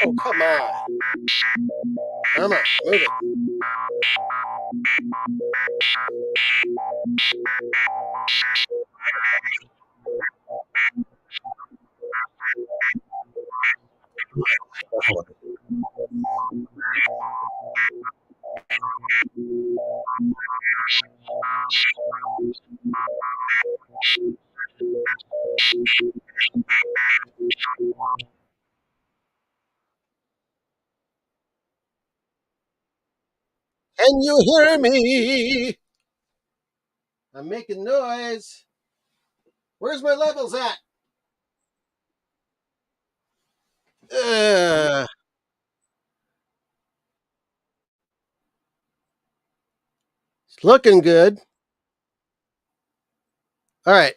Oh, come on. Come on, move it. Can you hear me? I'm making noise. Where's my levels at? It's looking good. All right.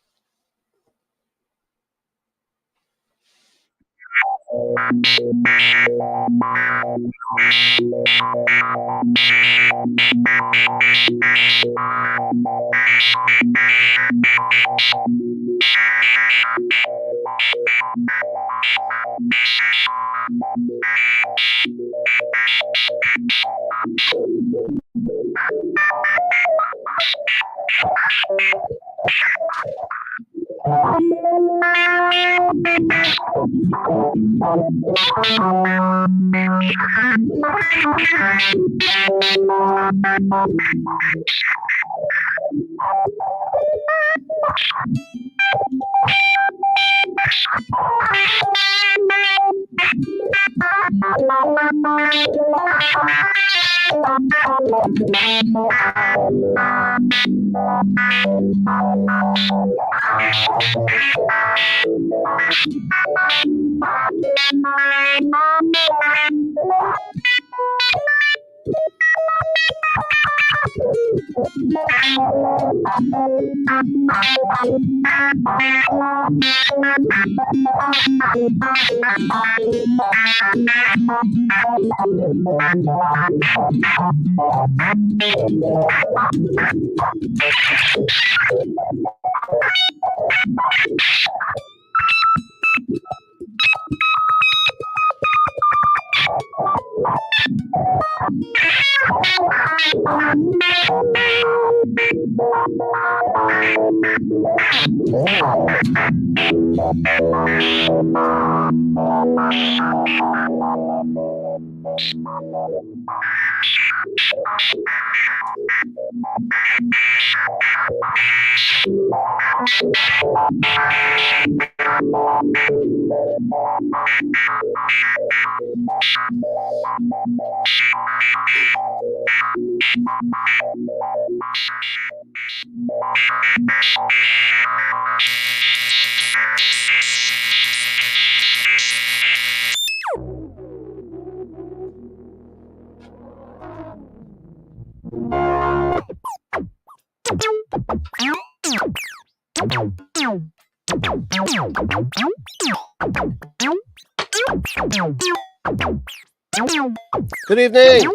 Good evening.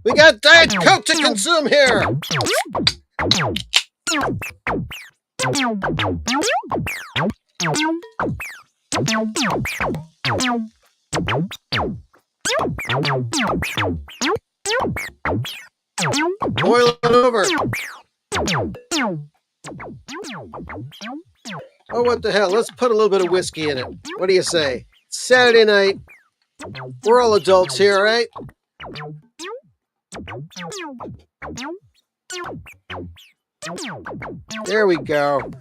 We got Diet Coke to consume here. Boil it over. Oh, what the hell? Let's put a little bit of whiskey in it. What do you say? It's Saturday night. We're all adults here, right? There we go.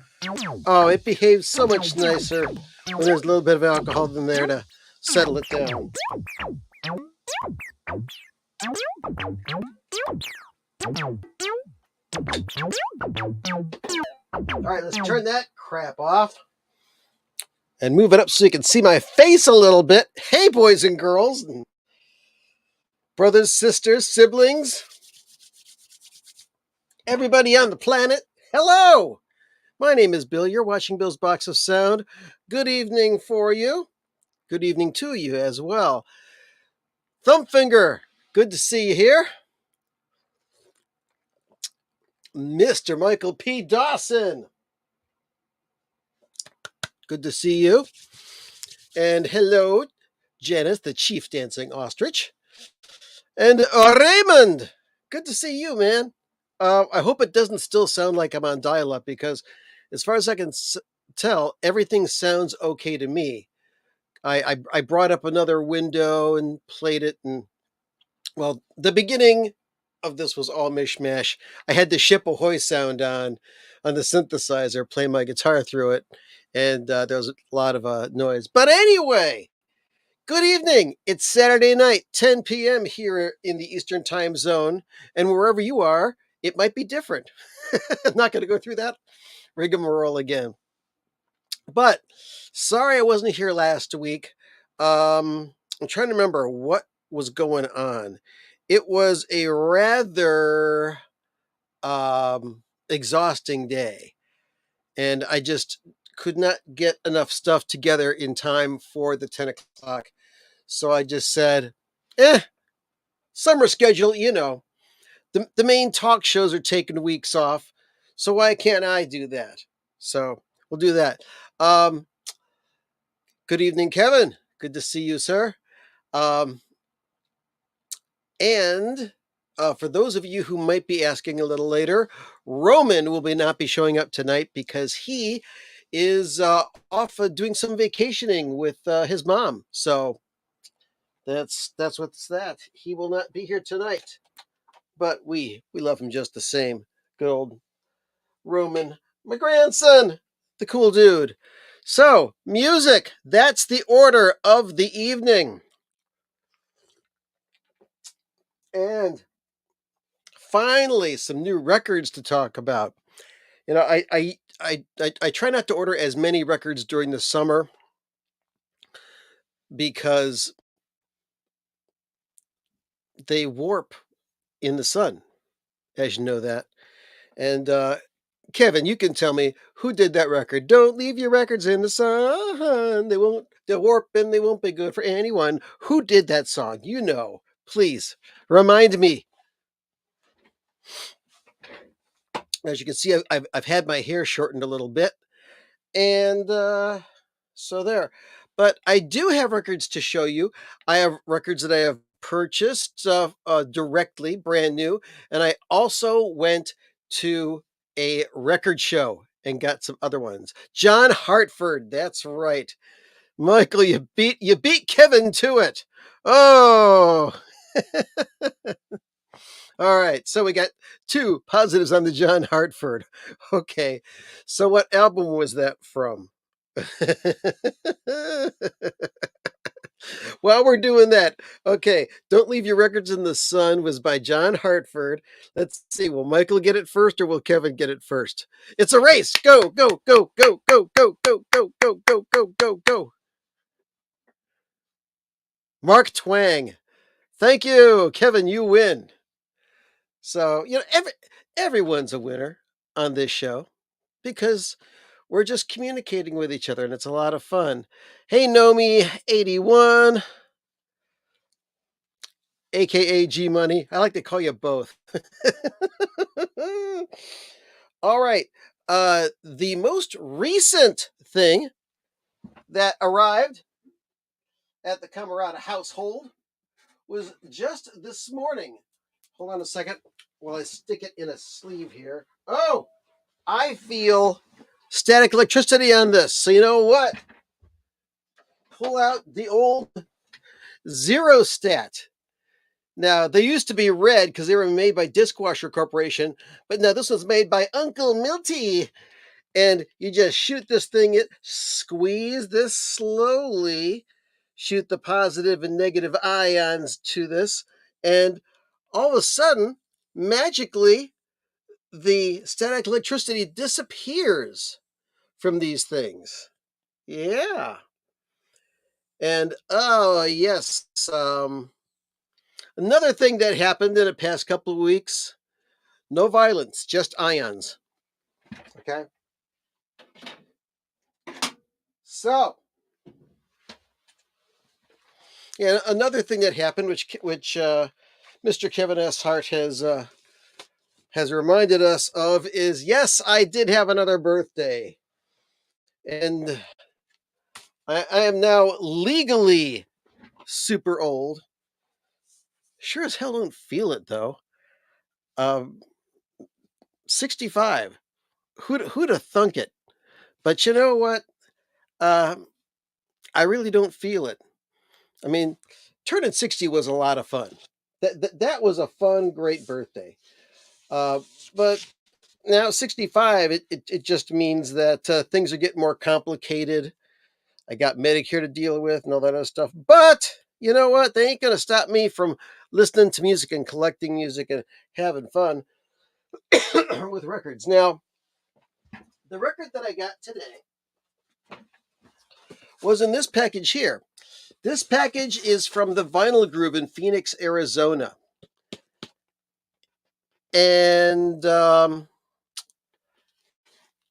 Oh, it behaves so much nicer when there's a little bit of alcohol in there to settle it down. All right, let's turn that crap off and move it up so you can see my face a little bit. Hey, boys and girls. Brothers, sisters, siblings, everybody on the planet, hello! My name is Bill. You're watching Bill's Box of Sound. Good evening for you. Good evening to you as well. Thumbfinger, good to see you here. Mr. Michael P. Dawson, good to see you. And hello, Janice, the chief dancing ostrich. And Raymond, good to see you, man. I hope it doesn't still sound like I'm on dial-up because, as far as I can tell, everything sounds okay to me. I brought up another window and played it, and well, the beginning of this was all mishmash. I had the Ship Ahoy sound on the synthesizer, play my guitar through it, and there was a lot of noise. But anyway, good evening. It's Saturday night, 10 p.m. here in the Eastern Time Zone, and wherever you are, it might be different. I'm not going to go through that rigmarole again. But sorry I wasn't here last week. I'm trying to remember what was going on. It was a rather exhausting day, and I just could not get enough stuff together in time for the 10 o'clock. So I just said, summer schedule, the main talk shows are taking weeks off. So why can't I do that? So we'll do that. Um, Good evening, Kevin. Good to see you, sir. Um, and for those of you who might be asking a little later, Roman will not be showing up tonight because he is off doing some vacationing with his mom. So that's what's that. He will not be here tonight, but we love him just the same. Good old Roman, my grandson, the cool dude. So music. That's the order of the evening. And finally, some new records to talk about. I try not to order as many records during the summer because they warp in the sun, as you know that. And Kevin, you can tell me who did that record. Don't leave your records in the sun. They'll warp and they won't be good for anyone. Who did that song? You know. Please remind me. As you can see, I've had my hair shortened a little bit. And so there. But I do have records to show you. I have records that I have purchased directly, brand new. And I also went to a record show and got some other ones. John Hartford, that's right. Michael, you beat Kevin to it. Oh. All right, so we got two positives on the John Hartford. Okay, so what album was that from? While we're doing that, okay, Don't Leave Your Records in the Sun was by John Hartford. Let's see, will Michael get it first or will Kevin get it first? It's a race. Go, go, go, go, go, go, go, go, go, go, go, go, go. Mark Twang. Thank you, Kevin, you win. So, everyone's a winner on this show because we're just communicating with each other and it's a lot of fun. Hey, Nomi81, aka G Money. I like to call you both. All right. The most recent thing that arrived at the Camerata household was just this morning. Hold on a second while I stick it in a sleeve here. Oh, I feel static electricity on this. So you know what? Pull out the old Zero Stat. Now, they used to be red because they were made by Dishwasher Corporation, but now this one's made by Uncle Milty. And you just shoot this thing, squeeze this slowly, shoot the positive and negative ions to this, and all of a sudden, magically, the static electricity disappears from these things. Yeah. And oh yes, Another thing that happened in the past couple of weeks, no violence, just ions. Okay. So, yeah, another thing that happened, which Mr. Kevin S. Hart has reminded us of, is yes, I did have another birthday, and I am now legally super old. Sure as hell don't feel it though. 65. Who'd have thunk it? But you know what? Uh, I really don't feel it. I mean, turning 60 was a lot of fun. That was a fun, great birthday. Uh, but now 65, it just means that things are getting more complicated. I got Medicare to deal with and all that other stuff. But you know what? They ain't going to stop me from listening to music and collecting music and having fun with records. Now, the record that I got today was in this package here. This package is from the Vinyl Groove in Phoenix, Arizona. And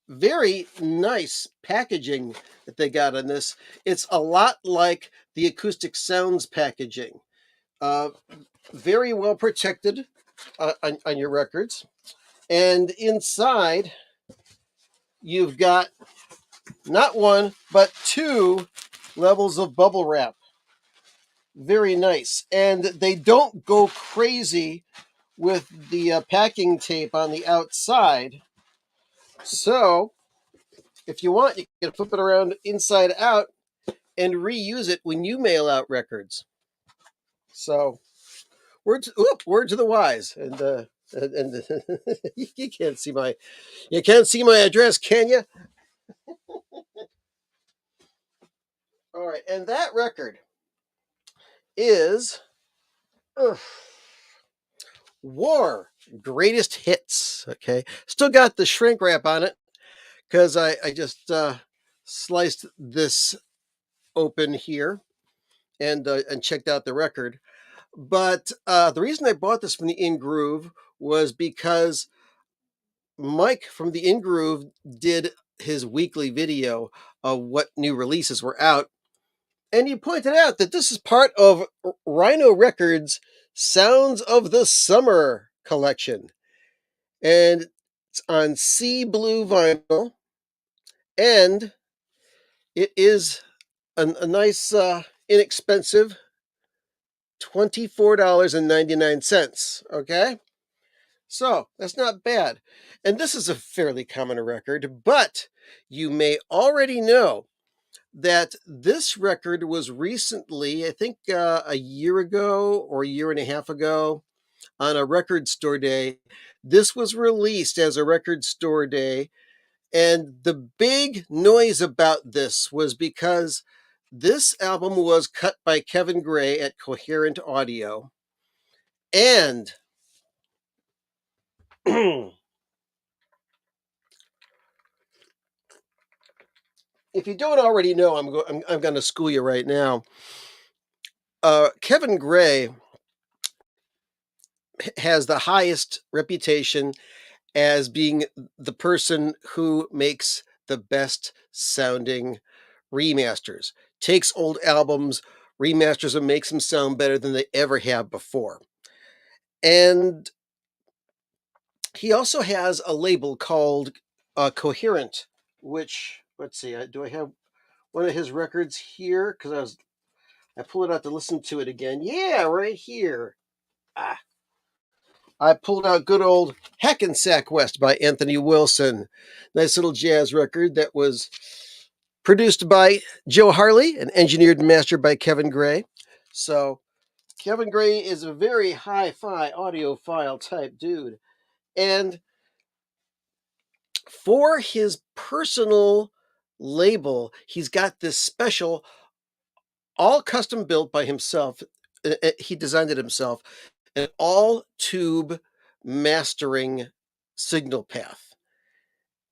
very nice packaging that they got on this. It's a lot like the Acoustic Sounds packaging. Uh, very well protected on your records. And inside, you've got not one, but two levels of bubble wrap. Very nice. And they don't go crazy with the packing tape on the outside. So, if you want, you can flip it around inside out and reuse it when you mail out records. So, word to the wise. And you can't see my address, can you? All right, and that record is War Greatest Hits. Okay, still got the shrink wrap on it because I just sliced this open here and checked out the record. But the reason I bought this from the In Groove was because Mike from the In Groove did his weekly video of what new releases were out. And he pointed out that this is part of Rhino Records' Sounds of the Summer collection. And it's on sea blue vinyl. And it is a nice, inexpensive $24.99. Okay? So that's not bad. And this is a fairly common record, but you may already know that this record was recently, I think a year ago or a year and a half ago, on a record store day. This was released as a record store day. And the big noise about this was because this album was cut by Kevin Gray at Coherent Audio. And if you don't already know, I'm going to school you right now. Kevin Gray has the highest reputation as being the person who makes the best sounding remasters. Takes old albums, remasters them, makes them sound better than they ever have before. And he also has a label called Coherent, which, let's see, do I have one of his records here? Because I pulled it out to listen to it again. Yeah, right here. I pulled out good old Hackensack West by Anthony Wilson. Nice little jazz record that was produced by Joe Harley and engineered and mastered by Kevin Gray. So Kevin Gray is a very hi-fi audiophile type dude. And for his personal label, he's got this special, all custom built by himself. He designed it himself, an all tube mastering signal path.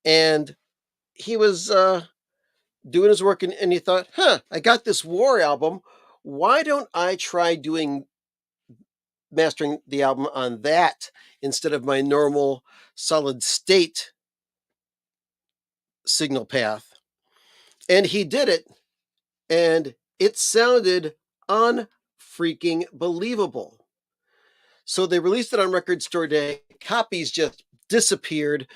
And he was doing his work and he thought, I got this War album. Why don't I try doing mastering the album on that instead of my normal solid state signal path. And he did it, and it sounded unfreaking believable. So they released it on Record Store Day. Copies just disappeared.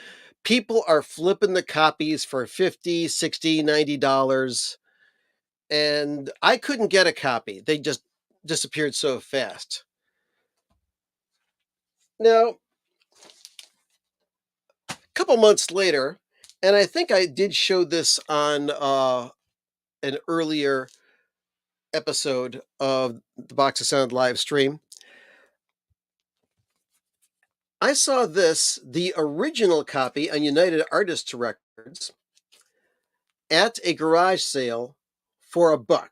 People are flipping the copies for $50, $60, $90. And I couldn't get a copy. They just disappeared so fast. Now, a couple months later, and I think I did show this on an earlier episode of the Box of Sound live stream. I saw this, the original copy on United Artists Records, at a garage sale for $1.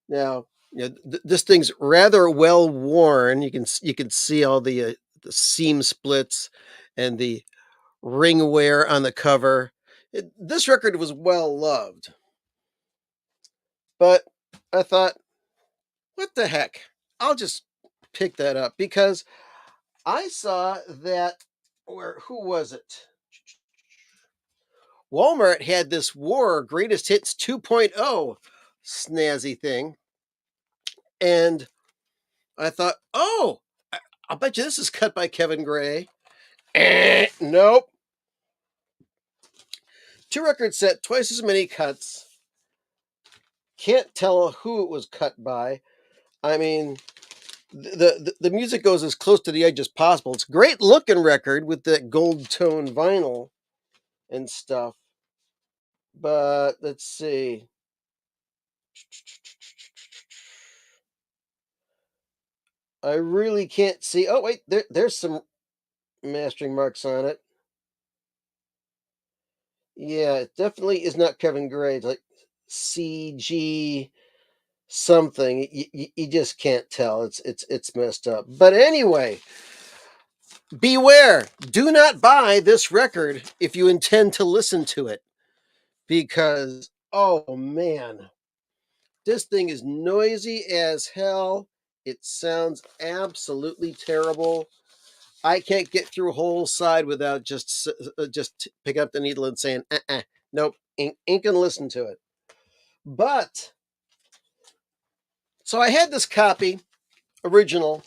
Now, this thing's rather well worn. You can see all the seam splits and the ring wear on the cover. This record was well loved, but I thought, what the heck? I'll just pick that up because I saw that. Who was it? Walmart had this War Greatest Hits 2.0 snazzy thing. And I thought, oh, I'll bet you this is cut by Kevin Gray. Nope. 2-record set, twice as many cuts. Can't tell who it was cut by. I mean, the music goes as close to the edge as possible. It's a great looking record with that gold tone vinyl and stuff. But let's see. I really can't see. Oh, wait, there's some mastering marks on it. Yeah, it definitely is not Kevin Gray. It's like CG something. You just can't tell. It's messed up. But anyway, beware. Do not buy this record if you intend to listen to it. Because, oh man, this thing is noisy as hell. It sounds absolutely terrible. I can't get through a whole side without just picking up the needle and saying, nope, ain't gonna listen to it. But, so I had this copy, original,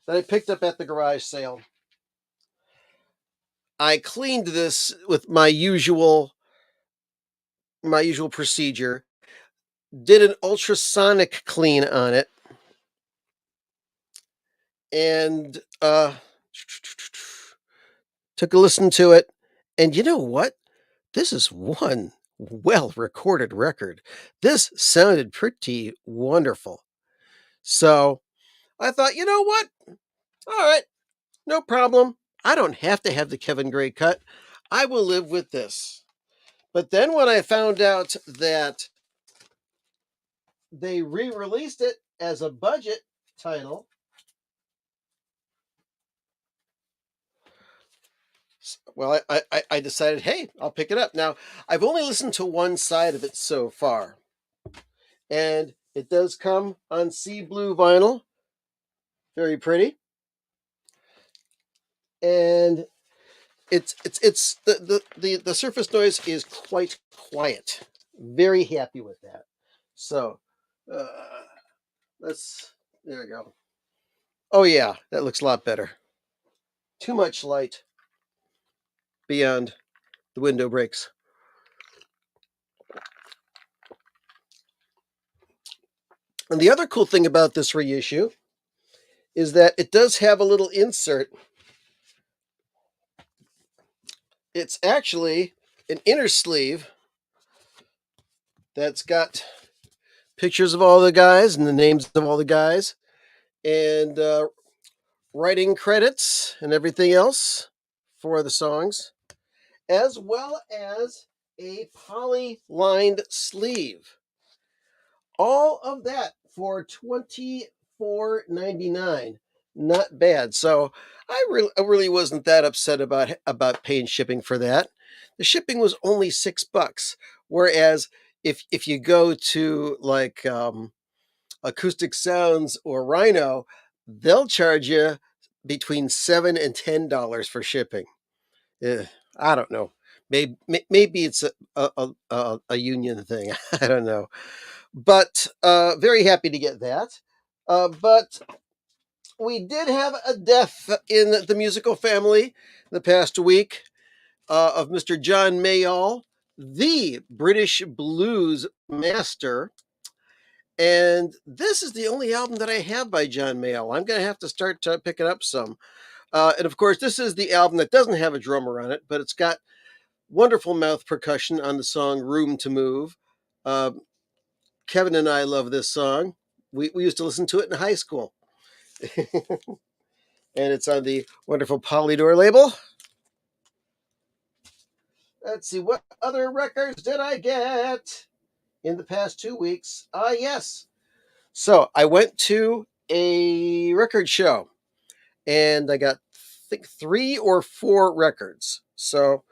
that I picked up at the garage sale. I cleaned this with my usual procedure, did an ultrasonic clean on it, and took a listen to it. And you know what? This is one well recorded record. This sounded pretty wonderful. So I thought, you know what? All right, no problem. I don't have to have the Kevin Gray cut. I will live with this. But then when I found out that they re-released it as a budget title, well, I decided, hey, I'll pick it up. Now, I've only listened to one side of it so far. And it does come on sea blue vinyl. Very pretty. And it's the surface noise is quite quiet. Very happy with that. So there we go. Oh yeah, that looks a lot better. Too much light beyond the window breaks. And the other cool thing about this reissue is that it does have a little insert. It's actually an inner sleeve that's got pictures of all the guys and the names of all the guys and writing credits and everything else for the songs, as well as a poly-lined sleeve. All of that for $24.99. Not bad. So I really wasn't that upset about paying shipping for that. The shipping was only $6, whereas if you go to like Acoustic Sounds or Rhino, they'll charge you between $7 and $10 for shipping. I don't know. Maybe it's a union thing. I don't know. But very happy to get that. But we did have a death in the musical family the past week of Mr. John Mayall, the British blues master. And this is the only album that I have by John Mayall. I'm going to have to start picking up some. And of course, this is the album that doesn't have a drummer on it, but it's got wonderful mouth percussion on the song Room to Move. Uh, Kevin and I love this song. We used to listen to it in high school. And it's on the wonderful Polydor label. Let's see, what other records did I get in the past 2 weeks? Yes. So I went to a record show and I got, I think, 3 or 4 records. So,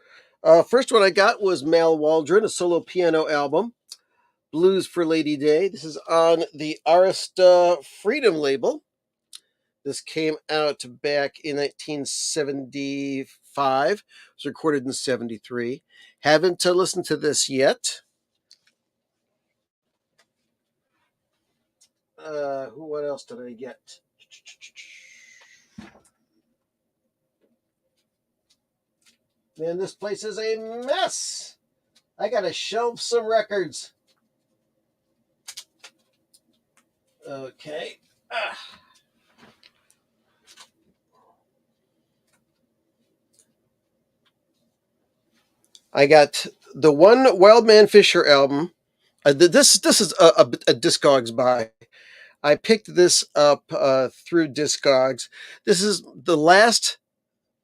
first one I got was Mal Waldron, a solo piano album, Blues for Lady Day. This is on the Arista Freedom label. This came out back in 1975. It was recorded in 73. Haven't listened to this yet. What else did I get? Man, this place is a mess. I gotta shelve some records. Okay. I got the one Wildman Fisher album. This is a Discogs buy. I picked this up through Discogs. This is the last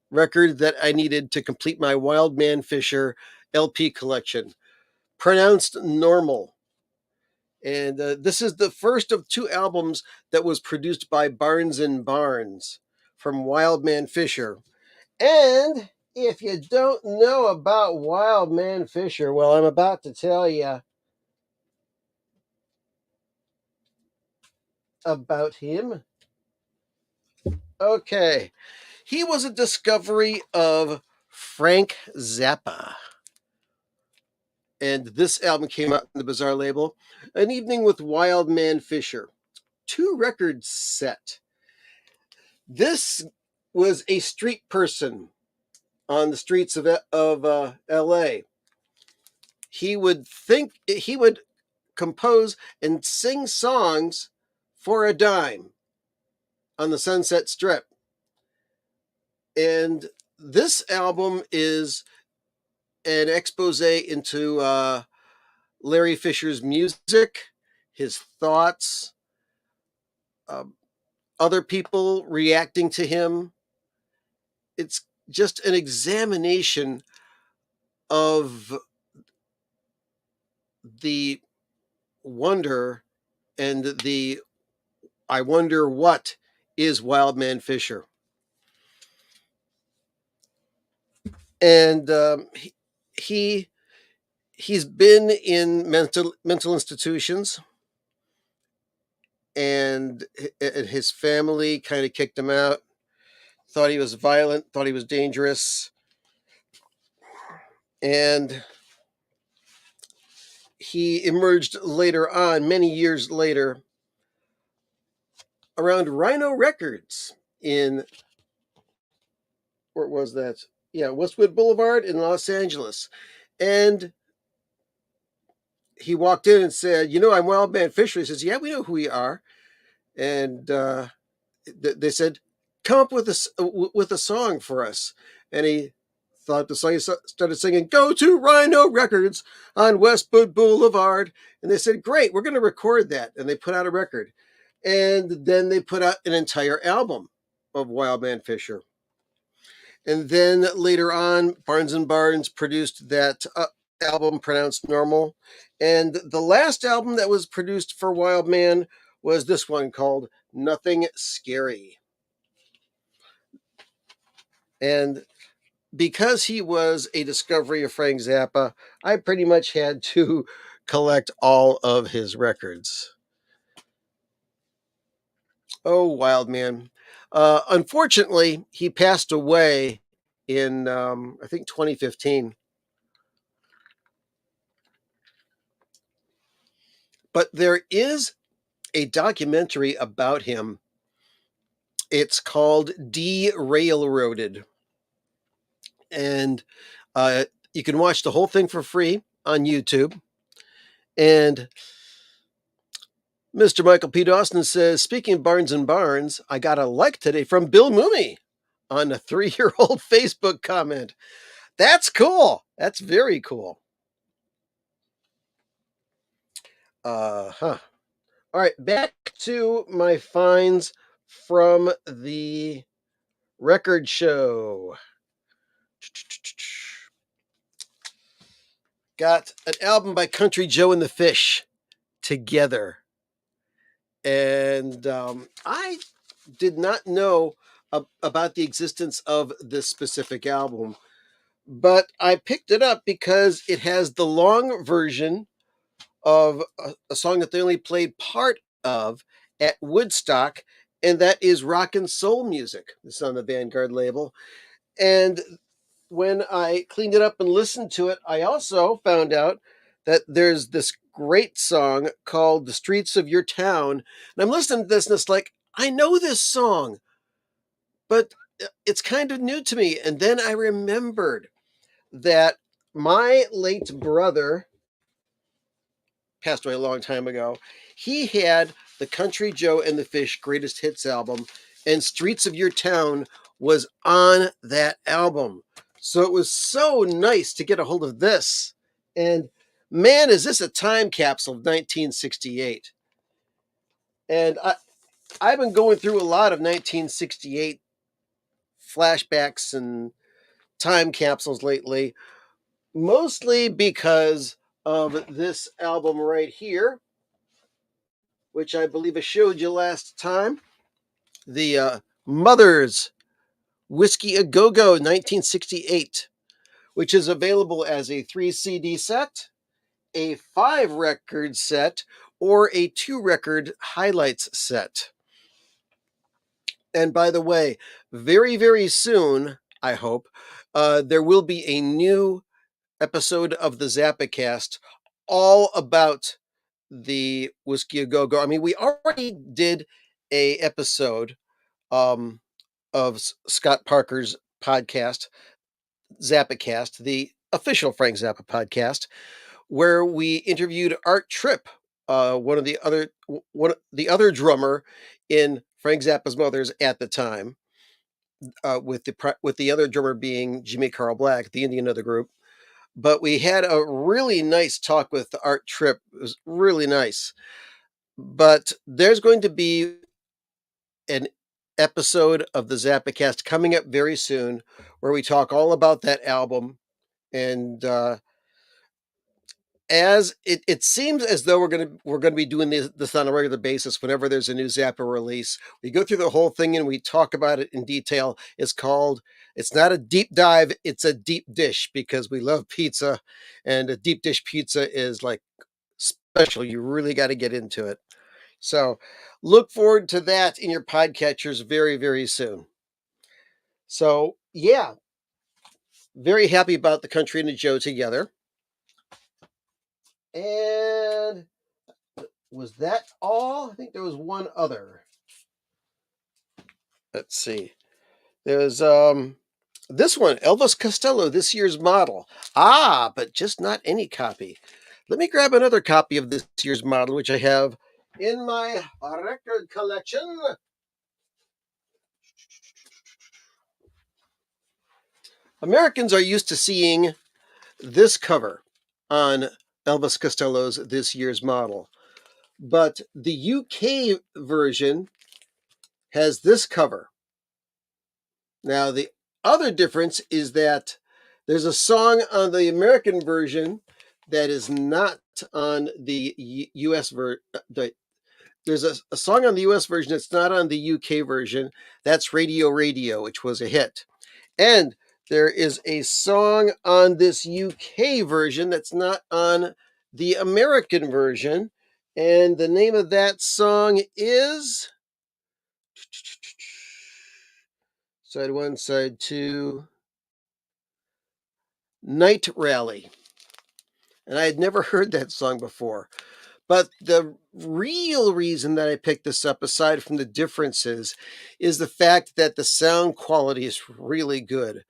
record that I needed to complete my Wildman Fisher LP collection. Pronounced Normal. And this is the first of 2 albums that was produced by Barnes and Barnes from Wildman Fisher. And if you don't know about Wildman Fisher, well, I'm about to tell you about him. Okay. He was a discovery of Frank Zappa. And this album came out on the Bizarre label. An Evening with Wildman Fisher. 2-record set. This was a street person on the streets of L.A. He would compose and sing songs for a dime on the Sunset Strip. And this album is an expose into Larry Fisher's music, his thoughts, other people reacting to him. It's just an examination of the wonder and the I wonder what is Wildman Fisher. And he's been in mental institutions, and his family kind of kicked him out, thought he was violent, thought he was dangerous, and he emerged later on, many years later, around Rhino Records in, where was that? Yeah, Westwood Boulevard in Los Angeles. And he walked in and said, I'm Wildman Fisher. He says, yeah, we know who we are. And they said, come up with a song for us. And he thought the song. He started singing, go to Rhino Records on Westwood Boulevard. And they said, great, we're going to record that. And they put out a record. And then they put out an entire album of Wildman Fisher. And then later on, Barnes and Barnes produced that album pronounced Normal. And the last album that was produced for Wildman was this one called Nothing Scary. And because he was a discovery of Frank Zappa, I pretty much had to collect all of his records. Oh, wild man. Unfortunately, he passed away in, I think, 2015. But there is a documentary about him. It's called Derailroaded. And you can watch the whole thing for free on YouTube. And Mr. Michael P. Dawson says, speaking of Barnes and Barnes, I got a like today from Bill Mooney on a 3-year-old Facebook comment. That's cool. That's very cool. Huh. All right, back to my finds from the record show. Got an album by Country Joe and the Fish, Together. And I did not know about the existence of this specific album, but I picked it up because it has the long version of a song that they only played part of at Woodstock, and that is rock and soul music. This is on the Vanguard label. And when I cleaned it up and listened to it, I also found out that there's this great song called The Streets of Your Town. And I'm listening to this and it's like, I know this song, but it's kind of new to me. And then I remembered that my late brother passed away a long time ago. He had the Country Joe and the Fish Greatest Hits album, and Streets of Your Town was on that album. So it was so nice to get a hold of this. And man, is this a time capsule of 1968. And I've been going through a lot of 1968 flashbacks and time capsules lately, mostly because of this album right here, which I believe I showed you last time. The Mother's Whiskey A Go Go 1968, which is available as a 3 CD set, a 5 record set, or a 2 record highlights set. And by the way, very, very soon, I hope, there will be a new episode of the Zappacast all about the Whiskey A Go Go. I mean, we already did a episode um, of Scott Parker's podcast, Zappacast, the official Frank Zappa podcast, where we interviewed Art Tripp, the other drummer in Frank Zappa's Mothers at the time, with the other drummer being Jimmy Carl Black, the Indian of the group. But we had a really nice talk with Art Tripp. It was really nice. But there's going to be an episode of the Zappacast coming up very soon where we talk all about that album. And as it seems as though we're gonna be doing this on a regular basis whenever there's a new Zappa release. We go through the whole thing and we talk about it in detail. It's not a deep dive, it's a deep dish because we love pizza, and a deep dish pizza is like special. You really got to get into it. So look forward to that in your podcatchers very, very soon. So yeah, very happy about the Country and the Joe together. And was that all? I think there was one other. Let's see. There's this one, Elvis Costello, this year's model. Ah, but just not any copy. Let me grab another copy of this year's model, which I have in my record collection. Americans are used to seeing this cover on Elvis Costello's this year's model, but the UK version has this cover. Now, the other difference is that there's a song on the American version that is not on the US version. There's a song on the US version that's not on the UK version. That's Radio Radio, which was a hit. And there is a song on this UK version that's not on the American version. And the name of that song is Side one, side two. Night Rally. And I had never heard that song before. But the real reason that I picked this up, aside from the differences, is the fact that the sound quality is really good.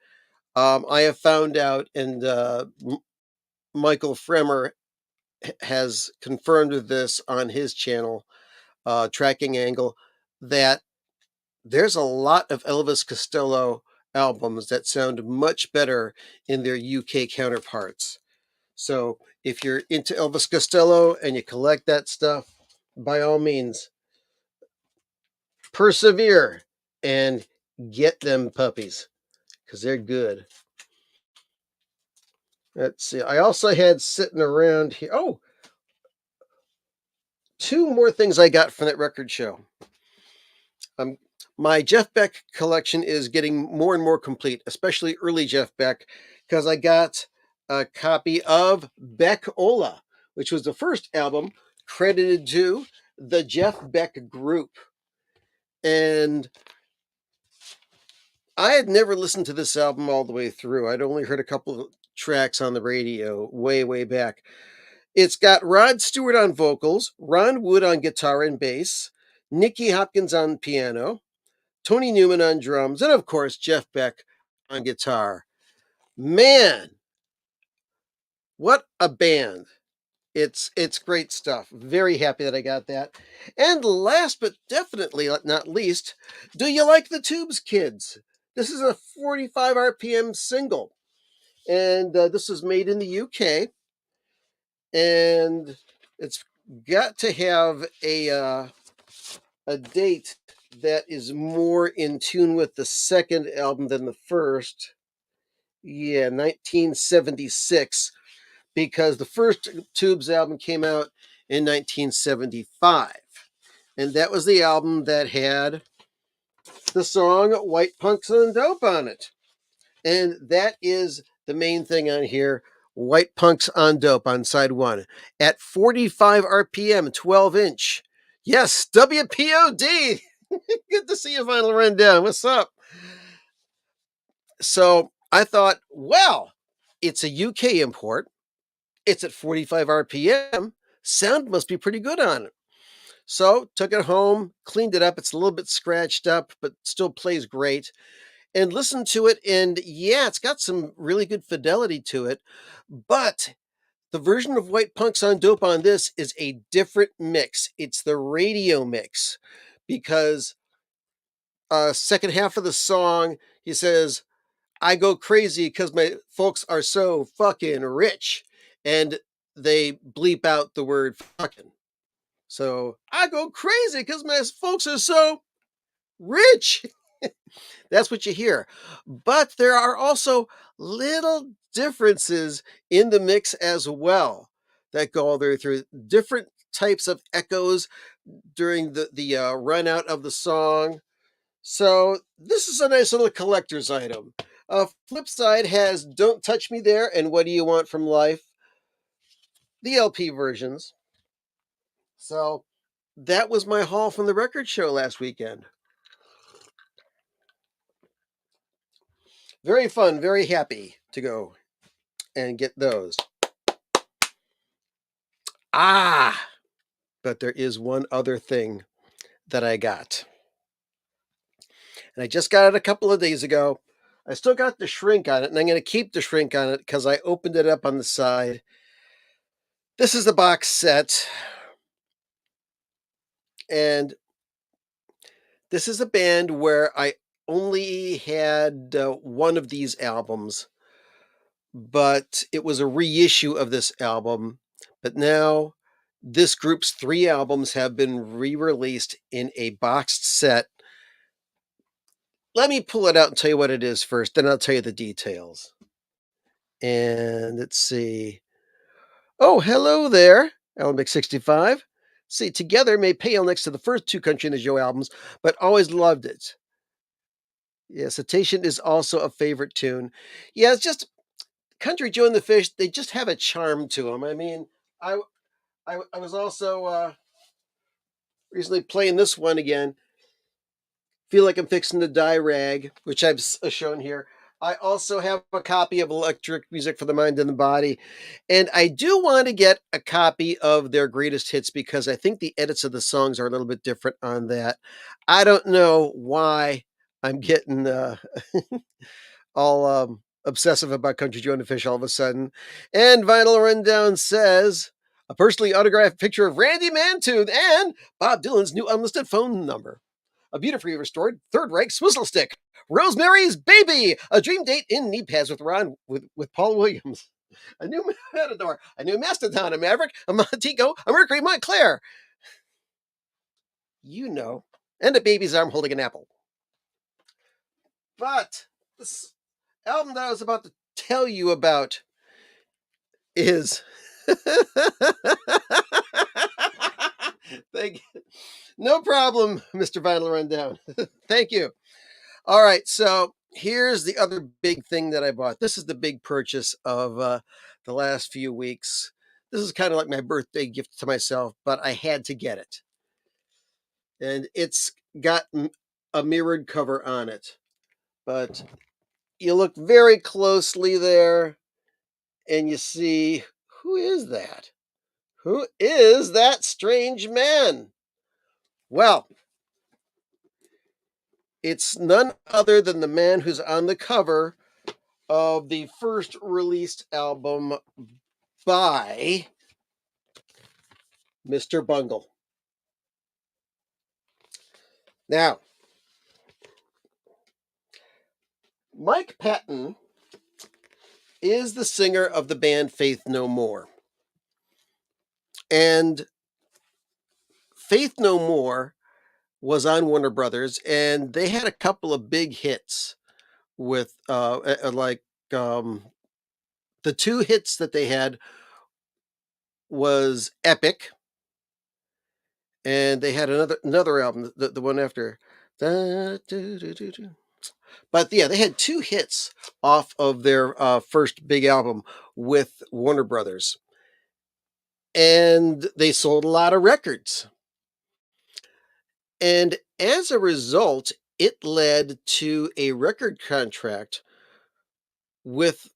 I have found out, and Michael Fremer has confirmed this on his channel, Tracking Angle, that there's a lot of Elvis Costello albums that sound much better in their UK counterparts. So if you're into Elvis Costello and you collect that stuff, by all means, persevere and get them puppies because they're good. Let's see. I also had sitting around here. Oh, two more things I got from that record show. Um, my Jeff Beck collection is getting more and more complete, especially early Jeff Beck, because I got a copy of Beck Ola, which was the first album credited to the Jeff Beck Group. And I had never listened to this album all the way through. I'd only heard a couple of tracks on the radio way, way back. It's got Rod Stewart on vocals, Ron Wood on guitar and bass, Nicky Hopkins on piano, Tony Newman on drums, and of course, Jeff Beck on guitar. Man, what a band. It's great stuff. Very happy that I got that. And last but definitely not least, do you like the Tubes, kids? This is a 45 RPM single. And this was made in the UK. And it's got to have a date that is more in tune with the second album than the first. Yeah, 1976, because the first Tubes album came out in 1975. And that was the album that had the song White Punks and Dope on it. And that is the main thing on here. White Punks on Dope on side one at 45 RPM, 12 inch. Yes, WPOD. Good to see you, Vinyl Rundown. What's up? So I thought, well, it's a UK import. It's at 45 RPM. Sound must be pretty good on it. So took it home, cleaned it up. It's a little bit scratched up, but still plays great. And listened to it. And yeah, it's got some really good fidelity to it. But the version of White Punks on Dope on this is a different mix. It's the radio mix, because second half of the song, he says, I go crazy because my folks are so fucking rich. And they bleep out the word fucking. So I go crazy because my folks are so rich. That's what you hear. But there are also little differences in the mix as well that go all the way through. Different types of echoes during the run out of the song. So this is a nice little collector's item. Flip side has Don't Touch Me There and What Do You Want from Life, the LP versions. So that was my haul from the record show last weekend. Very fun, very happy to go and get those. But there is one other thing that I got. And I just got it a couple of days ago. I still got the shrink on it, and I'm going to keep the shrink on it because I opened it up on the side. This is the box set. And this is a band where I only had one of these albums, but it was a reissue of this album. But now this group's 3 albums have been re-released in a boxed set. Let me pull it out and tell you what it is first, then I'll tell you the details. And let's see. Oh, hello there, Alambic 65. See, Together may pale next to the first 2 Country in the Joe albums, but always loved it. Yeah, Citation is also a favorite tune. Yeah, it's just Country Joe and the Fish, they just have a charm to them. I mean, I was also recently playing this one again. feel like I'm fixing to die rag, which I've shown here. I also have a copy of Electric Music for the Mind and the Body. And I do want to get a copy of their greatest hits because I think the edits of the songs are a little bit different on that. I don't know why I'm getting all obsessive about Country Joe and the Fish all of a sudden. And Vinyl Rundown says a personally autographed picture of Randy Mantooth and Bob Dylan's new unlisted phone number. A beautifully restored Third Reich swizzle stick. Rosemary's Baby, a dream date in knee pads with with Paul Williams. A new Matador, a new Mastodon, a Maverick, a Montego, a Mercury Montclair. You know. And a baby's arm holding an apple. But this album that I was about to tell you about is Thank you. No problem, Mr. Vinyl Rundown. Thank you. All right, so here's the other big thing that I bought. This is the big purchase of the last few weeks. This is kind of like my birthday gift to myself, but I had to get it. And it's got a mirrored cover on it. But you look very closely there and you see, who is that? Who is that strange man? Well, it's none other than the man who's on the cover of the first released album by Mr. Bungle. Now, Mike Patton is the singer of the band Faith No More. And Faith No More was on Warner Brothers, and they had a couple of big hits with the two hits that they had was Epic, and they had another album, the one after. But yeah, they had two hits off of their first big album with Warner Brothers, and they sold a lot of records. And as a result, it led to a record contract with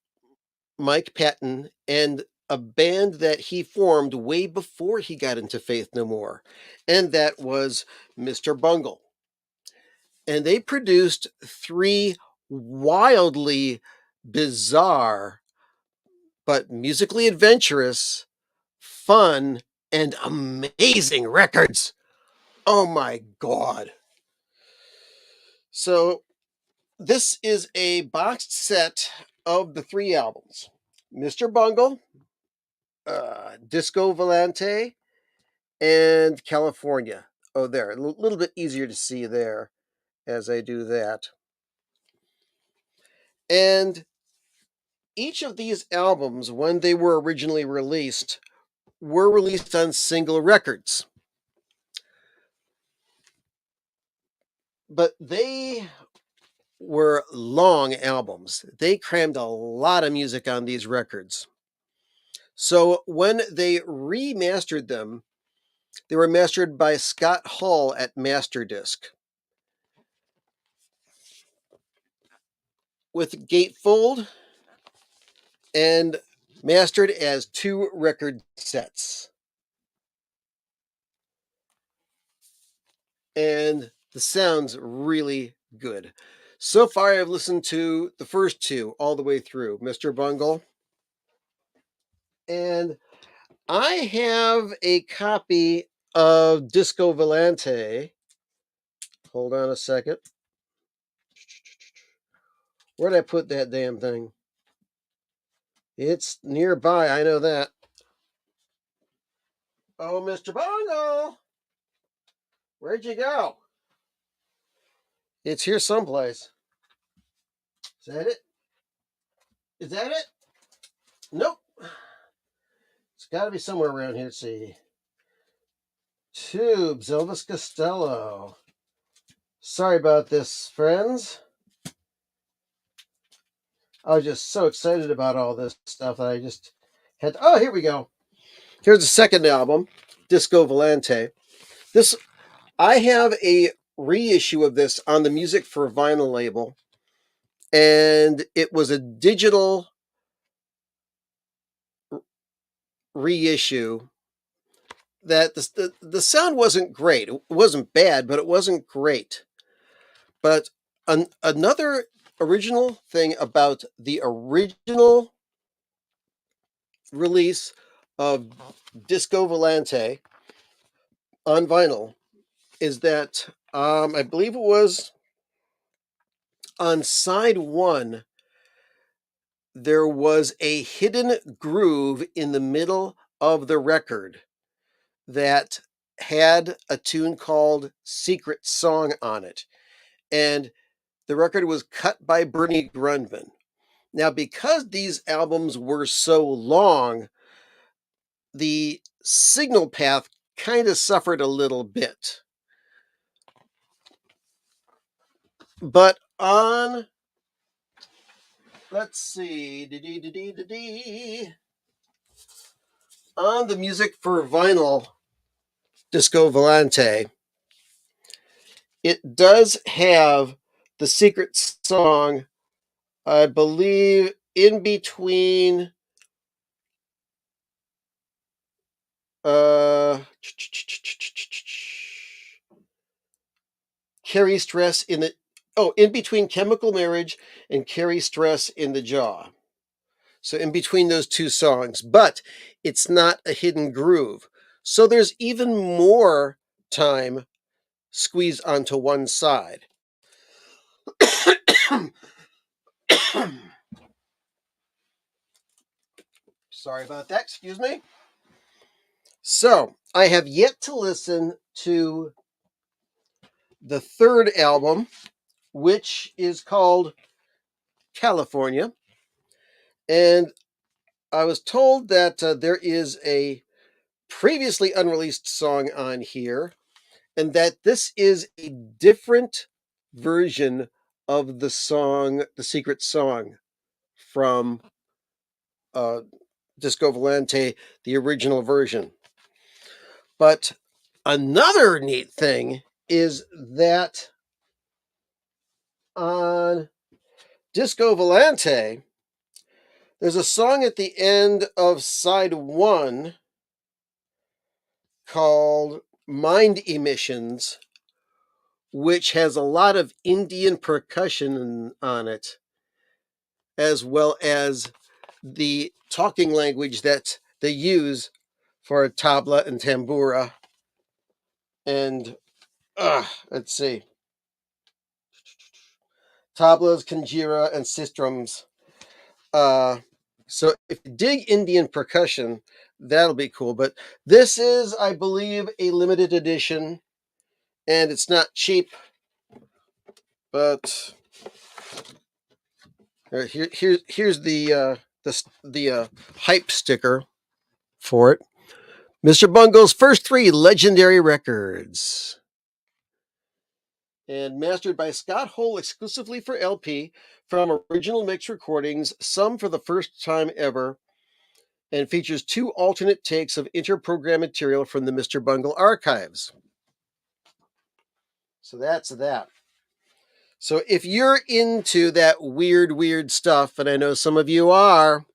Mike Patton and a band that he formed way before he got into Faith No More, and that was Mr. Bungle. And they produced three wildly bizarre but musically adventurous, fun, and amazing records. Oh my God. So, this is a boxed set of the three albums Mr. Bungle, Disco Volante, and California. Oh, there. A little bit easier to see there as I do that. And each of these albums, when they were originally released, were released on single records. But they were long albums. They crammed a lot of music on these records. So when they remastered them, they were mastered by Scott Hall at Masterdisc with gatefold and mastered as two record sets. And the sound's really good. So far, I've listened to the first two all the way through, Mr. Bungle. And I have a copy of Disco Volante. Hold on a second. Where'd I put that damn thing? It's nearby, I know that. Oh, Mr. Bungle! Where'd you go? It's here someplace. Is that it? Is that it? Nope. It's got to be somewhere around here. Let's see. Tubes, Elvis Costello. Sorry about this, friends. I was just so excited about all this stuff that I just had to, oh, here we go. Here's the second album, Disco Volante. I have a reissue of this on the Music for Vinyl label, and it was a digital reissue that the sound wasn't great. It wasn't bad, but it wasn't great. But another original thing about the original release of Disco Volante on vinyl is that I believe it was on side one, there was a hidden groove in the middle of the record that had a tune called Secret Song on it. And the record was cut by Bernie Grundman. Now, because these albums were so long, the signal path kind of suffered a little bit. But on, let's see, on the Music for Vinyl Disco Volante, it does have the Secret Song, I believe, in between Carry Stress in the in between Chemical Marriage and Carry Stress in the Jaw. So in between those two songs, but it's not a hidden groove. So there's even more time squeezed onto one side. Sorry about that, excuse me. So I have yet to listen to the third album, which is called California. And I was told that there is a previously unreleased song on here, and that this is a different version of the song, the Secret Song from Disco Volante, the original version. But another neat thing is that on Disco Volante, there's a song at the end of side one called Mind Emissions, which has a lot of Indian percussion on it, as well as the talking language that they use for tabla and tambura. And let's see, tablas, kanjira, and sistrums. So if you dig Indian percussion, that'll be cool. But this is, I believe, a limited edition, and it's not cheap. But here's the hype sticker for it. Mr. Bungle's first three legendary records. And mastered by Scott Hole exclusively for LP from original mix recordings, some for the first time ever, and features two alternate takes of interprogram material from the Mr. Bungle archives. So that's that. So if you're into that weird stuff, and I know some of you are,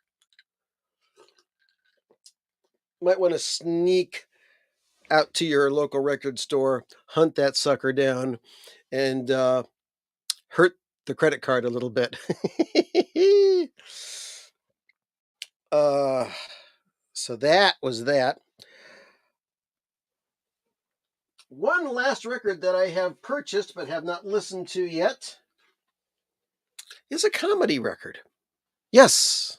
might want to sneak out to your local record store, hunt that sucker down, and hurt the credit card a little bit. So that was that. One last record that I have purchased but have not listened to yet is a comedy record. Yes.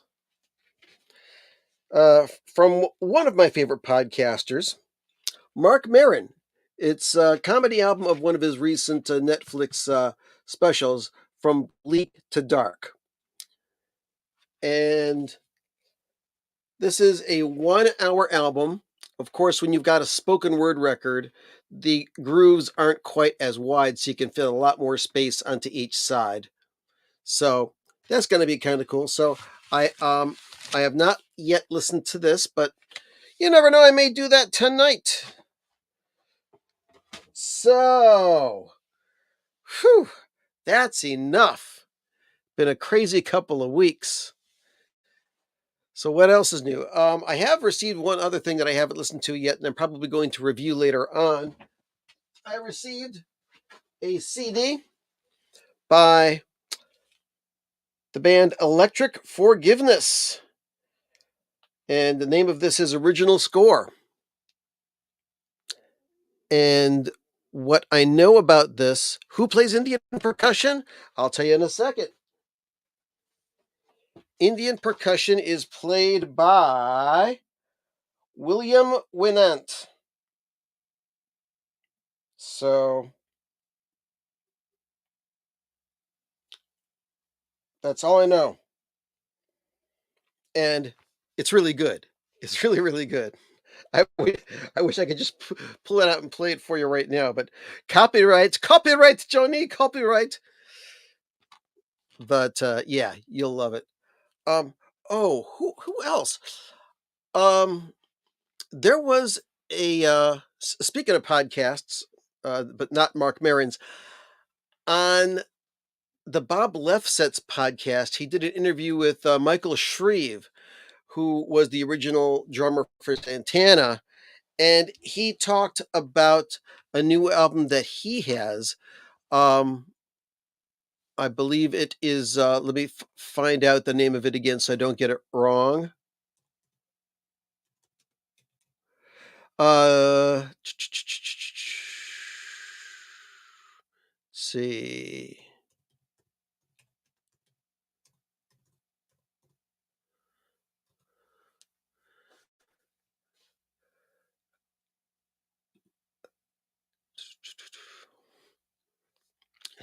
From one of my favorite podcasters, Mark Maron. It's a comedy album of one of his recent Netflix specials, From Bleak to Dark. And this is a 1 hour album. Of course, when you've got a spoken word record, the grooves aren't quite as wide, so you can fit a lot more space onto each side. So that's going to be kind of cool. So I have not yet listened to this, but you never know, I may do that tonight. So Whew, that's enough. Been a crazy couple of weeks. So what else is new? I have received one other thing that I haven't listened to yet, and I'm probably going to review later on. I received a CD by the band Electric Forgiveness, and the name of this is Original Score. And what I know about this, who plays Indian percussion? I'll tell you in a second. Indian percussion is played by William Winant. So that's all I know. And it's really good. It's really, really good. I wish I could just pull it out and play it for you right now, but copyright, Johnny, copyright. But yeah, you'll love it. Um, oh, who else? Um, there was a speaking of podcasts, but not Mark Maron's, on the Bob Lefsetz podcast. He did an interview with Michael Shreve, who was the original drummer for Santana, and he talked about a new album that he has. Um, I believe it is. Let me find out the name of it again, so I don't get it wrong. See.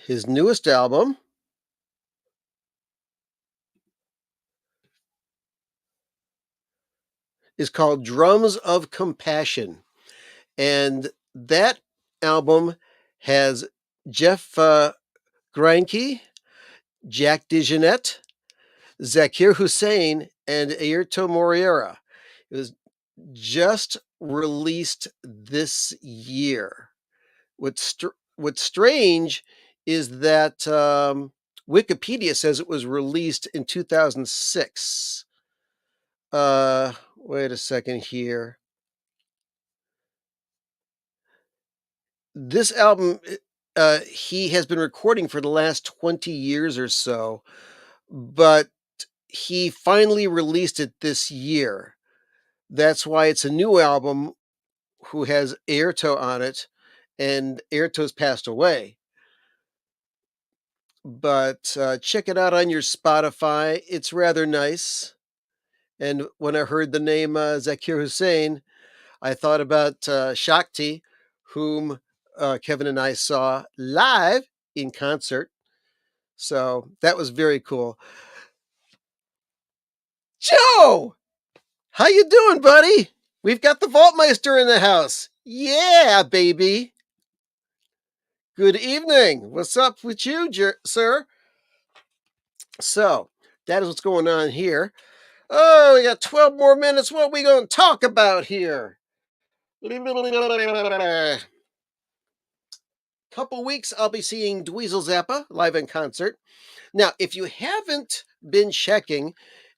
His newest album is called Drums of Compassion. And that album has Jeff Greinke, Jack DeJohnette, Zakir Hussain, and Ayrton Moreira. It was just released this year. What's strange is that Wikipedia says it was released in 2006. Wait a second here. This album, he has been recording for the last 20 years or so, but he finally released it this year. That's why it's a new album who has Airto on it, and Airto's passed away. But check it out on your Spotify. It's rather nice. And when I heard the name Zakir Hussain, I thought about Shakti, whom Kevin and I saw live in concert. So that was very cool. Joe, how you doing, buddy? We've got the Vaultmeister in the house. Yeah, baby. Good evening. What's up with you, sir? So that is what's going on here. Oh, we got 12 more minutes. What are we going to talk about here? Couple weeks, I'll be seeing Dweezil Zappa live in concert. Now, if you haven't been checking,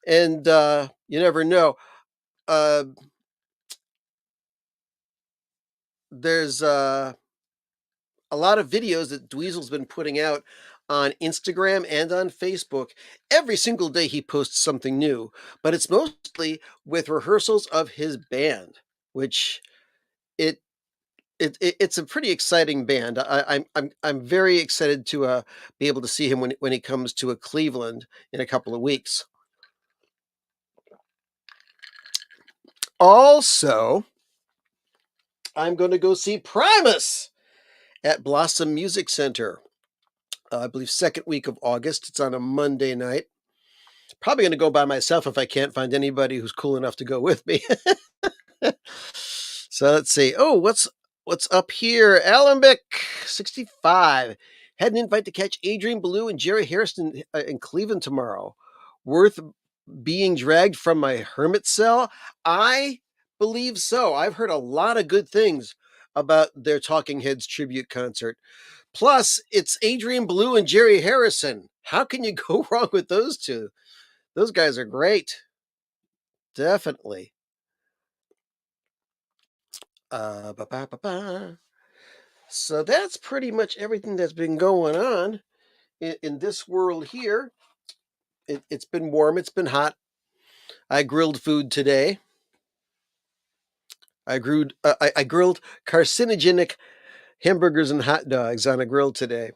and you never know, there's a lot of videos that Dweezil's been putting out on Instagram and on Facebook. Every single day he posts something new, but it's mostly with rehearsals of his band, which it it's a pretty exciting band. I'm very excited to be able to see him when he comes to Cleveland in a couple of weeks. Also, I'm going to go see Primus at Blossom Music Center. I believe second week of August. It's on a Monday night. Probably going to go by myself if I can't find anybody who's cool enough to go with me. So let's see. Oh, what's up here? Alembic 65 had an invite to catch Adrian Belew and Jerry Harrison in Cleveland tomorrow. Worth being dragged from my hermit cell? I believe so. I've heard a lot of good things about their Talking Heads tribute concert. Plus, it's Adrian Blue and Jerry Harrison. How can you go wrong with those two? Those guys are great. Definitely. Ba-ba-ba-ba. So that's pretty much everything that's been going on in this world here. It's been warm. It's been hot. I grilled food today. I grilled carcinogenic hamburgers and hot dogs on a grill today.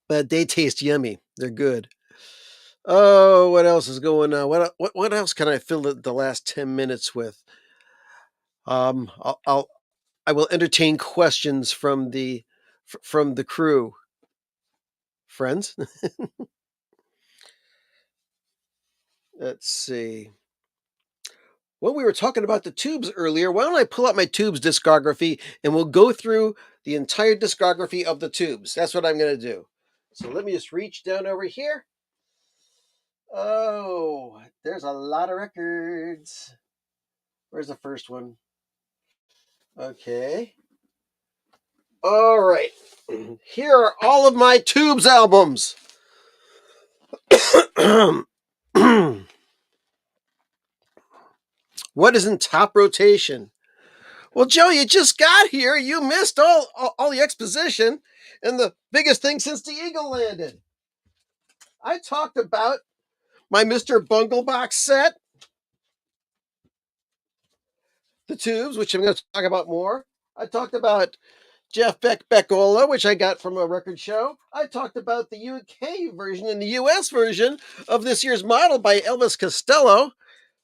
But they taste yummy. They're good. Oh, what else is going on? What else can I fill the last 10 minutes with? Um, I'll, I'll I will entertain questions from the crew, friends. Let's see. Well, we were talking about the Tubes earlier. Why don't I pull out my Tubes discography and we'll go through the entire discography of the Tubes? That's what I'm going to do. So let me just reach down over here. Oh, there's a lot of records. Where's the first one? Okay. All right. Here are all of my Tubes albums. What is in top rotation? Well, Joe, you just got here. You missed all the exposition and the biggest thing since the Eagle landed. I talked about my Mr. Bunglebox set, the Tubes, which I'm going to talk about more. I talked about Jeff Beck Beckola, which I got from a record show. I talked about the UK version and the US version of this year's model by Elvis Costello.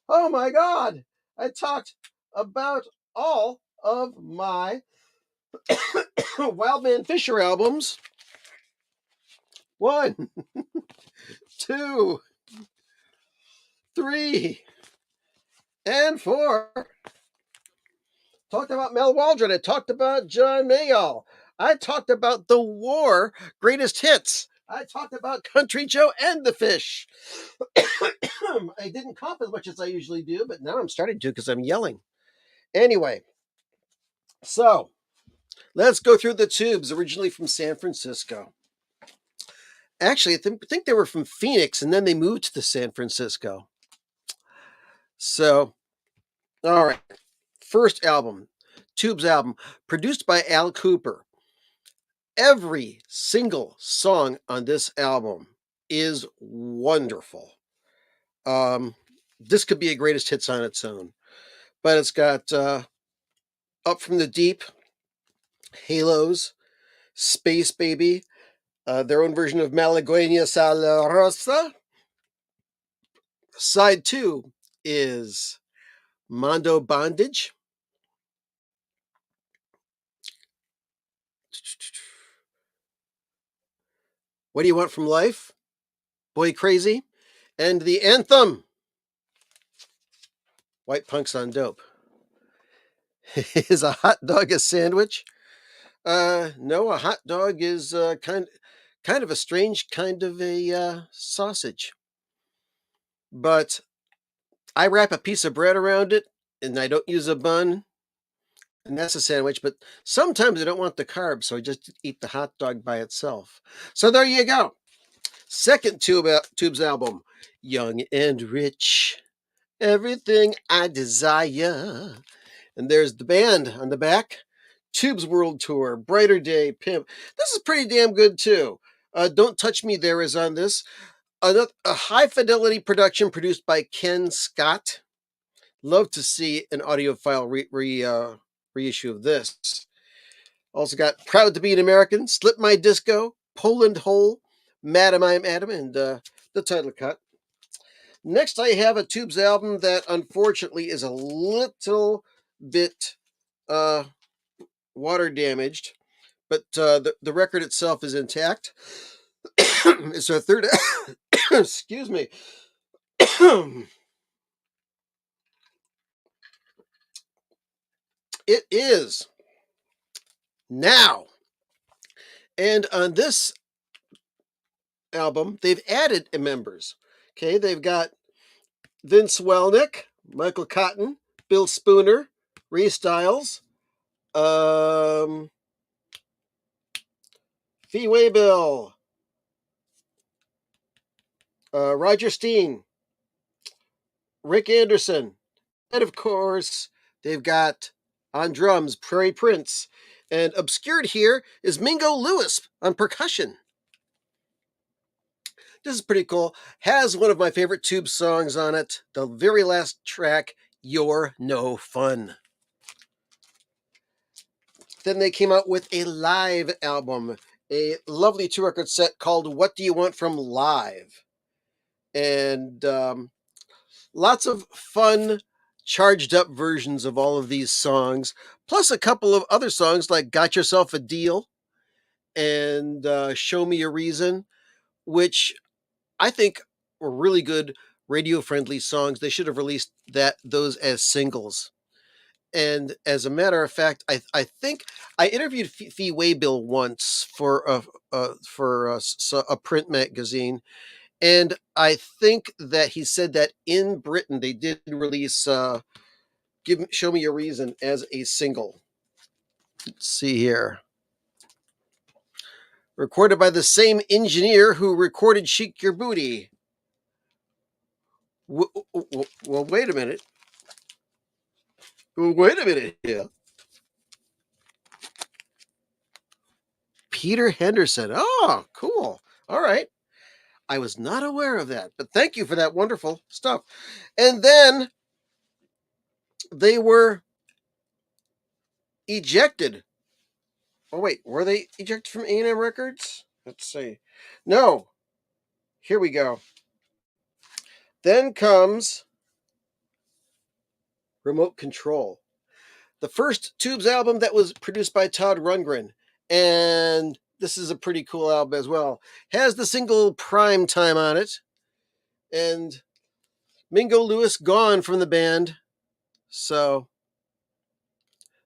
Oh my God. I talked about all of my Wildman Fisher albums. 1, 2, 3, and 4. Talked about Mel Waldron. I talked about John Mayall. I talked about the War Greatest Hits. I talked about Country Joe and the Fish. I didn't cough as much as I usually do, but now I'm starting to because I'm yelling. Anyway, so let's go through the Tubes, originally from San Francisco. Actually, I think they were from Phoenix, and then they moved to San Francisco. So, all right. First album, Tubes album, produced by Al Cooper. Every single song on this album is wonderful. This could be a greatest hits on its own, but it's got Up from the Deep, Halos, Space Baby, their own version of Malagueña Sala Rosa. Side 2 is Mondo Bondage. What Do You Want from Life? Boy Crazy. And the anthem, White Punks on Dope. Is a hot dog a sandwich? No, a hot dog is kind of a strange kind of a sausage. But I wrap a piece of bread around it, and I don't use a bun, and that's a sandwich. But sometimes I don't want the carbs, so I just eat the hot dog by itself. So there you go. Second Tubes album, Young and Rich, Everything I Desire. And there's the band on the back. Tubes World Tour, Brighter Day, Pimp. This is pretty damn good too. Don't Touch Me There is on this. A high fidelity production produced by Ken Scott. Love to see an audiophile reissue of this. Also got Proud to Be an American, Slip My Disco, Poland Hole, Madam I'm Adam, and the title cut. Next, I have a Tubes album that unfortunately is a little bit water damaged, but the record itself is intact. It's our third. Excuse me. It is Now, and on this album, they've added members. Okay, they've got Vince Welnick, Michael Cotton, Bill Spooner, Ray Stiles, Um, Fee Waybill, Roger Steen, Rick Anderson, and of course, they've got on drums Prairie Prince, and obscured here is Mingo Lewis on percussion. This is pretty cool. Has one of my favorite Tube songs on it, the very last track, You're No Fun. Then they came out with a live album, a lovely 2 record set called What Do You Want from Live? And lots of fun, charged up versions of all of these songs, plus a couple of other songs like Got Yourself a Deal and Show Me a Reason, which I think were really good radio friendly songs. They should have released those as singles. And as a matter of fact, I think I interviewed Fee Waybill once for a print magazine, and I think that he said that in Britain they did release "Show Me a Reason" as a single. Let's see here. Recorded by the same engineer who recorded "Shake Your Booty." Well, wait a minute. Wait a minute here. Peter Henderson. Oh, cool. All right. I was not aware of that, but thank you for that wonderful stuff. And then they were ejected. Oh wait, were they ejected from A&M Records? Let's see. No. Here we go. Then comes Remote Control, the first Tubes album that was produced by Todd Rundgren, and this is a pretty cool album as well. Has the single Prime Time on it, and Mingo Lewis gone from the band, so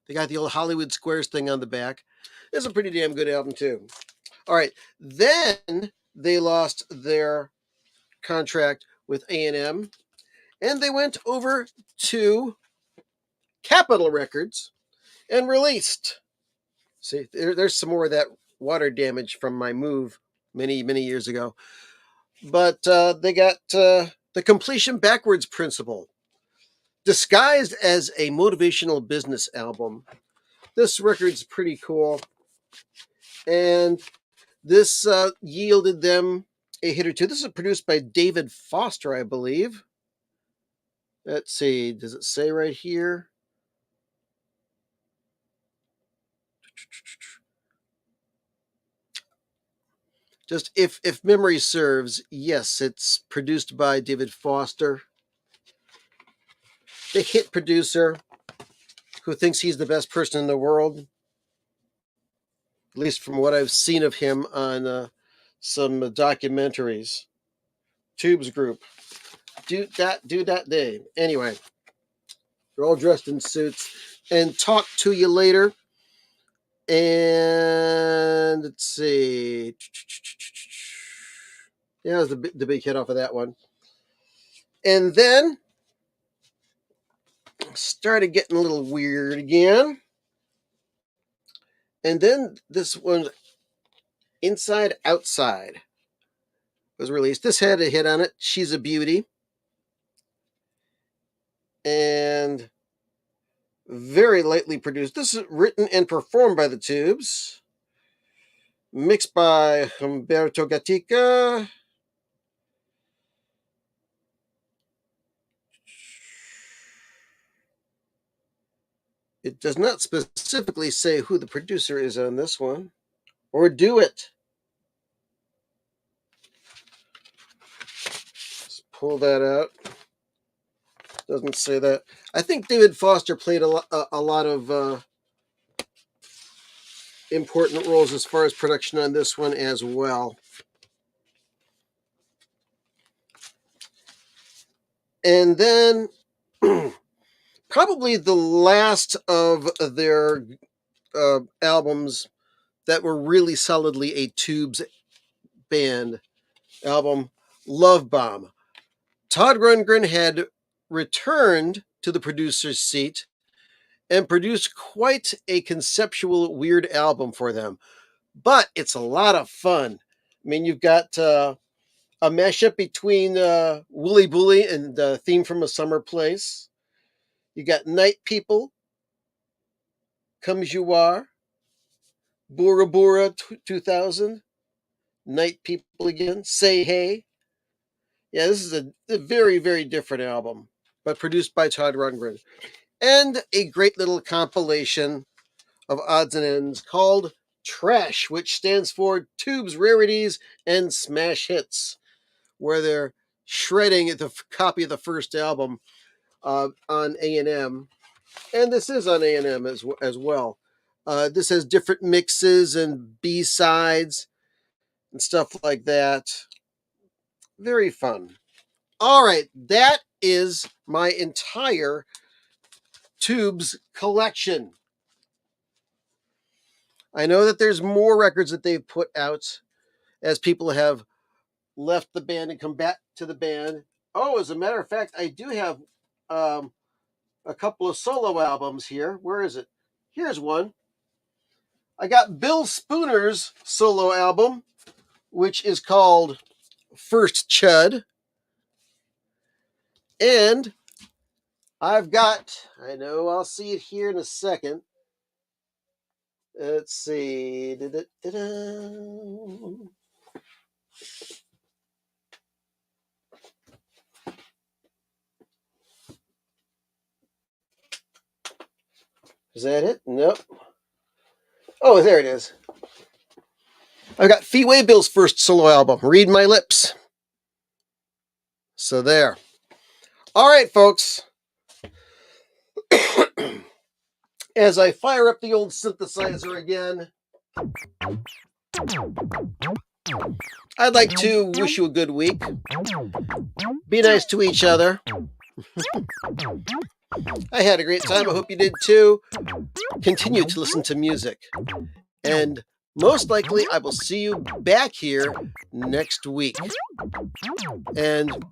they got the old Hollywood Squares thing on the back. It's a pretty damn good album too. All right, then they lost their contract with A&M, and they went over to Capitol Records and released. See, there's some more of that water damage from my move many years ago. But they got the Completion Backwards Principle, disguised as a motivational business album. This record's pretty cool, and this yielded them a hit or two. This is produced by David Foster, I believe. Let's see, does it say right here? Just if memory serves, yes, it's produced by David Foster, the hit producer who thinks he's the best person in the world, at least from what I've seen of him on some documentaries. Tubes Group. Do that day. Anyway, they're all dressed in suits and talk to you later. And let's see. Yeah, that was the big hit off of that one. And then started getting a little weird again. And then this one, Inside Outside, was released. This had a hit on it, She's a Beauty. And very lightly produced. This is written and performed by the Tubes. Mixed by Humberto Gatica. It does not specifically say who the producer is on this one. Or do it. Let's pull that out. Doesn't say that. I think David Foster played a lot of important roles as far as production on this one as well. And then probably the last of their albums that were really solidly a Tubes band album, Love Bomb. Todd Rundgren had returned to the producer's seat and produced quite a conceptual, weird album for them. But it's a lot of fun. I mean, you've got a mashup between Wooly Bully and the theme from A Summer Place. You got Night People, Comes You Are, Bora Bora 2000, Night People again, Say Hey. Yeah, this is a very, very different album, but produced by Todd Rundgren. And a great little compilation of odds and ends called Trash, which stands for Tubes, Rarities, and Smash Hits, where they're shredding the copy of the first album on A&M. And this is on A&M as well. This has different mixes and B-sides and stuff like that. Very fun. All right, that is my entire Tubes collection. I know that there's more records that they've put out as people have left the band and come back to the band. Oh, as a matter of fact, I do have a couple of solo albums here. Where is it? Here's one. I got Bill Spooner's solo album, which is called First Chud. And I've got, I know I'll see it here in a second. Let's see. Is that it? Nope. Oh, there it is. I've got Fee Waybill's first solo album, Read My Lips. So there. All right, folks. As I fire up the old synthesizer again, I'd like to wish you a good week. Be nice to each other. I had a great time. I hope you did too. Continue to listen to music. And most likely, I will see you back here next week. And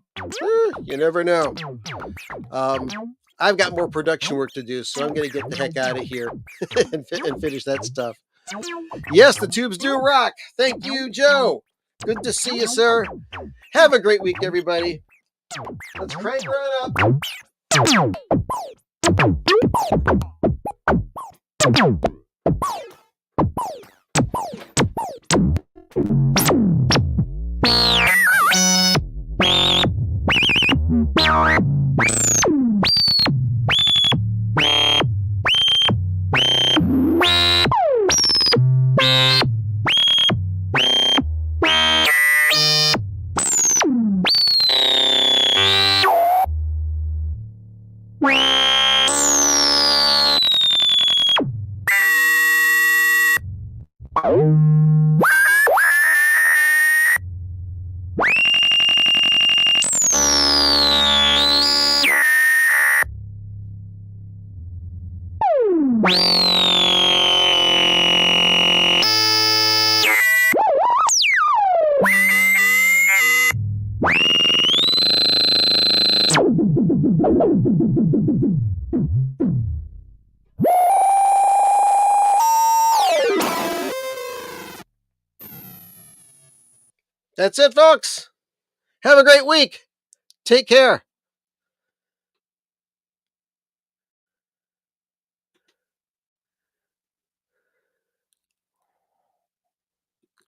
you never know. I've got more production work to do, so I'm going to get the heck out of here and finish that stuff. Yes, the tubes do rock. Thank you, Joe. Good to see you, sir. Have a great week, everybody. Let's crank right up. That's it, folks. Have a great week. Take care.